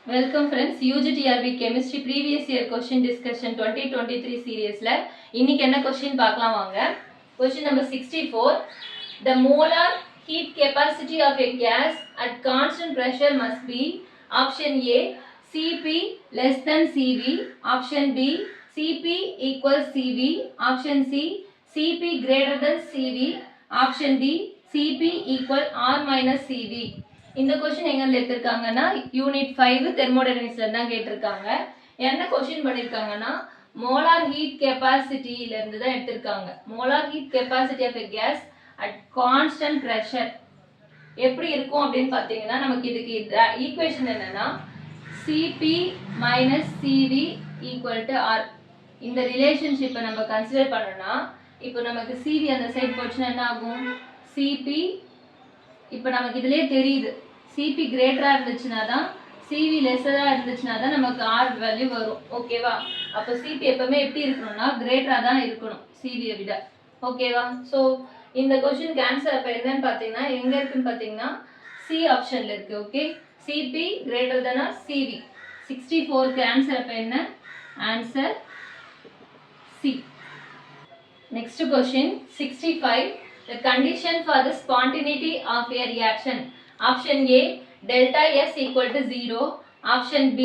Welcome friends, UGTRB Chemistry Previous Year Question Discussion 2023 Seriesல இன்னைக்கு என்ன question பார்க்கலாம் வாங்க. Question number 64. The molar heat capacity of a gas at constant pressure must be option A Cp less than Cv, option B Cp equals Cv, option C Cp greater than Cv, option D Cp equal R minus Cv. இந்த question எங்க எடுத்துர்க்காங்கன்னா unit 5 தெர்மோடைனமிக்ஸ்ல தான் கேட்டிருக்காங்க. என்ன question பண்ணிருக்காங்கன்னா molar heat கெபாசிட்டில இருந்து தான் எடுத்திருக்காங்க. Molar heat capacity of a gas at constant pressure எப்படி இருக்கும் அப்படினு பாத்தீங்கன்னா நமக்கு இதுக்கு ஈக்குவேஷன் என்னன்னா Cp Cv R. இந்த ரிலேஷன்ஷிப்பை நம்ம கன்சிடர் பண்ணோம்னா இப்போ நமக்கு Cv அந்த சைடு போச்சுனா என்ன ஆகும்? Cp இப்போ நமக்கு இதுலயே தெரியுது Cp கிரேட்டரா இருந்துச்சுனா தான் Cv லெஸ்ஸரா இருந்துச்சுனா தான் நமக்கு R வேல்யூ வரும். ஓகேவா? அப்ப Cp எப்பவுமே எப்படி இருக்கணும்னா கிரேட்டரா தான் இருக்கணும் Cv விட. ஓகேவா? சோ இந்த क्वेश्चनக்கு ஆன்சர் அப்ப என்னன்னு பாத்தீங்கன்னா எங்க இருக்குன்னு பாத்தீங்கன்னா C ஆப்ஷன்ல இருக்கு. Okay? Cp greater than Cv. 64 க்கு ஆன்சர் அப்ப என்ன? Answer C. Next question 65. The condition for the spontaneity of a reaction. Option A delta S equal to 0. Option B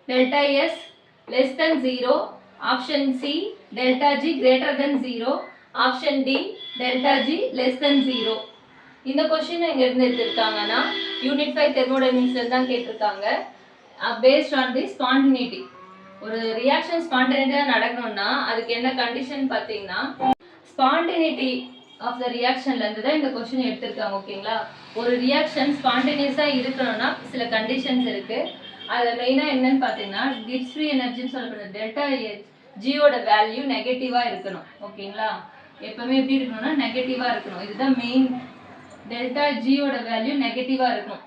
delta S less than 0. Option C delta G greater than 0. Option D delta G less than 0. இந்த question எங்க இருந்து எடுத்திருக்காங்கன்னா unit 5 தெர்மோடைனமிக்ஸ்ல தான் கேட்டிருக்காங்க. based on the spontaneity. ஒரு reaction ஸ்பான்டேனியஸா நடக்கணும்னா அதுக்கு என்ன கண்டிஷன் பாத்தீங்கன்னா spontaneity of the reactionல இருந்து தான் இந்த क्वेश्चन எடுத்திருக்காங்க. ஓகேங்களா? ஒரு ரியாக்ஷன் ஸ்பான்டேனியஸா இருக்கணும்னா சில கண்டிஷன்ஸ் இருக்கு. அது மெயினா என்னன்னு பாத்தீங்கன்னா கிப்ஸ் ஃப்ரீ எனர்ஜின்னு சொல்லப்படுற டெல்டா G ஓட வேல்யூ நெகட்டிவா இருக்கணும். ஓகேங்களா? எப்பவுமே எப்படி இருக்கணும்னா நெகட்டிவா இருக்கணும். இதுதான் மெயின். டெல்டா G ஓட வேல்யூ நெகட்டிவா இருக்கணும்.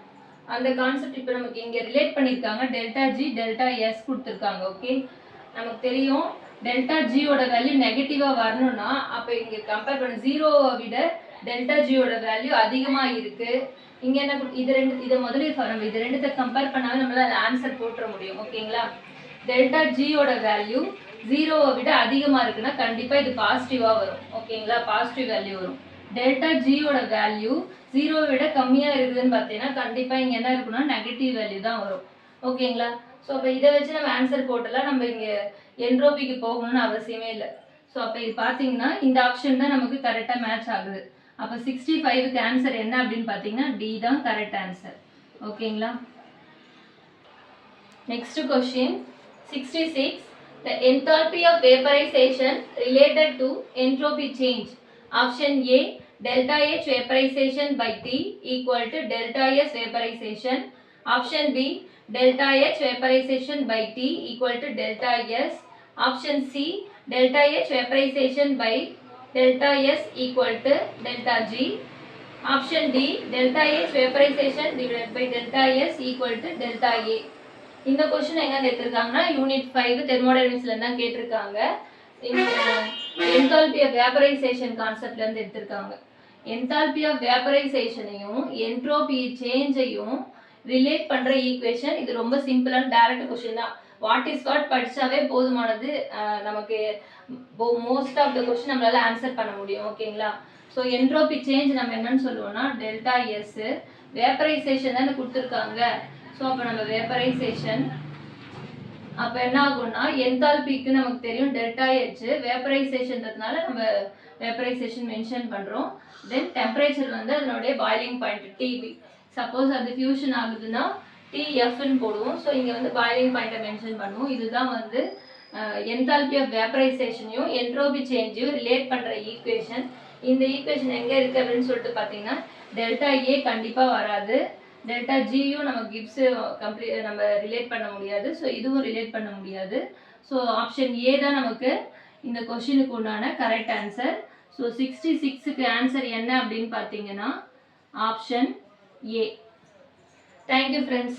அந்த கான்செப்ட் இப்போ நமக்கு இங்க ரிலேட் பண்ணிருக்காங்க. டெல்டா G டெல்டா S கொடுத்திருக்காங்க. ஓகே? நமக்கு தெரியும் டெல்டா G ஓட வேல்யூ நெகட்டிவா வரணும்னா அப்ப இங்க கம்பேர் பண்ண 0வை விட டெல்டா G ஓட வேல்யூ அதிகமா இருக்கு. இங்க என்ன இத முதல்ல நம்ம இது ரெண்டுத்தை கம்பேர் பண்ணாவே நம்மளால ஆன்சர் போட்ற முடியும். ஓகேங்களா? டெல்டா G ஓட வேல்யூ 0வை விட அதிகமா இருக்குன்னா கண்டிப்பா இது பாசிட்டிவா வரும். ஓகேங்களா? பாசிட்டிவ் வேல்யூ வரும். டெல்டா G ஓட வேல்யூ 0வை விட கம்மியா இருக்குதுன்னு பார்த்தீங்கன்னா கண்டிப்பா இங்க என்ன இருக்குன்னா நெகட்டிவ் வேல்யூ தான் வரும். ஓகேங்களா? சோ அப்ப இத வச்சு நம்ம ஆன்சர் போடலாம். நம்ம இங்க என்ட்ரோபிக்கு போகணும்னு அவசியமே இல்லை. ஸோ அப்போ இது பார்த்தீங்கன்னா இந்த ஆப்ஷன் தான் நமக்கு கரெக்டாக மேட்ச் ஆகுது. அப்போ 65க்கு ஆன்சர் என்ன அப்படின்னு பார்த்தீங்கன்னா டி தான் கரெக்ட் ஆன்சர். ஓகேங்களா? Next question 66. The enthalpy of vaporization related to entropy change. Option A delta H vaporization by T equal to delta S vaporization. Option B delta H vaporization by T equal to delta S. Option C delta H vaporization by delta S equal to delta G. Option D delta H vaporization divided by delta S equal to delta A. இந்த question எங்க கேட்டிருக்காங்கன்னா unit 5 தெர்மோடைனமிக்ஸ்ல தான் கேட்டிருக்காங்க. இந்த enthalpy of vaporisation கான்செப்ட்ல இருந்து எடுத்திருக்காங்க. Enthalpy of வேப்பரைசேஷனையும் entropy சேஞ்சையும் relate பண்ற ஈக்குவேஷன். இது ரொம்ப சிம்பிளான டைரக்ட் क्वेश्चन தான். வாட் இஸ் வாட் படிச்சாவே போதுமானது. நமக்கு மோஸ்ட் ஆஃப் த क्वेश्चन நம்மளால ஆன்சர் பண்ண முடியும். ஓகேங்களா? ஸோ என்ட்ரோபி சேஞ்ச் நம்ம என்னன்னு சொல்லுவோம்னா டெல்டா எஸ். வேப்பரைசேஷன் தானே கொடுத்துருக்காங்க. ஸோ அப்போ நம்ம வேப்பரைசேஷன் அப்போ என்ன ஆகும்னா என்தால்பிக்கு நமக்கு தெரியும் டெல்டா ஹெச். வேப்பரைசேஷன்றதுனால நம்ம வேப்பரைசேஷன் மென்ஷன் பண்றோம். தென் டெம்பரேச்சர் வந்து அதனுடைய பாயிலிங் பாயிண்ட் டிபி. சப்போஸ் அது ஃபியூஷன் ஆகுதுன்னா TFன்னு போடுவோம். ஸோ இங்கே வந்து பாயிலிங் பாயிண்ட்டை மென்ஷன் பண்ணுவோம். இதுதான் வந்து என்தால்பி ஆஃப் வேப்பரைசேஷனையும் என்ட்ரோபி சேஞ்சையும் ரிலேட் பண்ணுற ஈக்குவேஷன். இந்த ஈக்குவேஷன் எங்கே இருக்குது அப்படின்னு சொல்லிட்டு பார்த்தீங்கன்னா டெல்டா ஏ கண்டிப்பாக வராது. டெல்டா ஜியும் நம்ம கிப்ஸ் நம்ம ரிலேட் பண்ண முடியாது. ஸோ இதுவும் ரிலேட் பண்ண முடியாது. ஸோ ஆப்ஷன் ஏ தான் நமக்கு இந்த கொஸ்டினுக்கு உண்டான கரெக்ட் ஆன்சர். ஸோ 66க்கு ஆன்சர் என்ன அப்படின்னு பார்த்தீங்கன்னா option A. Thank you friends.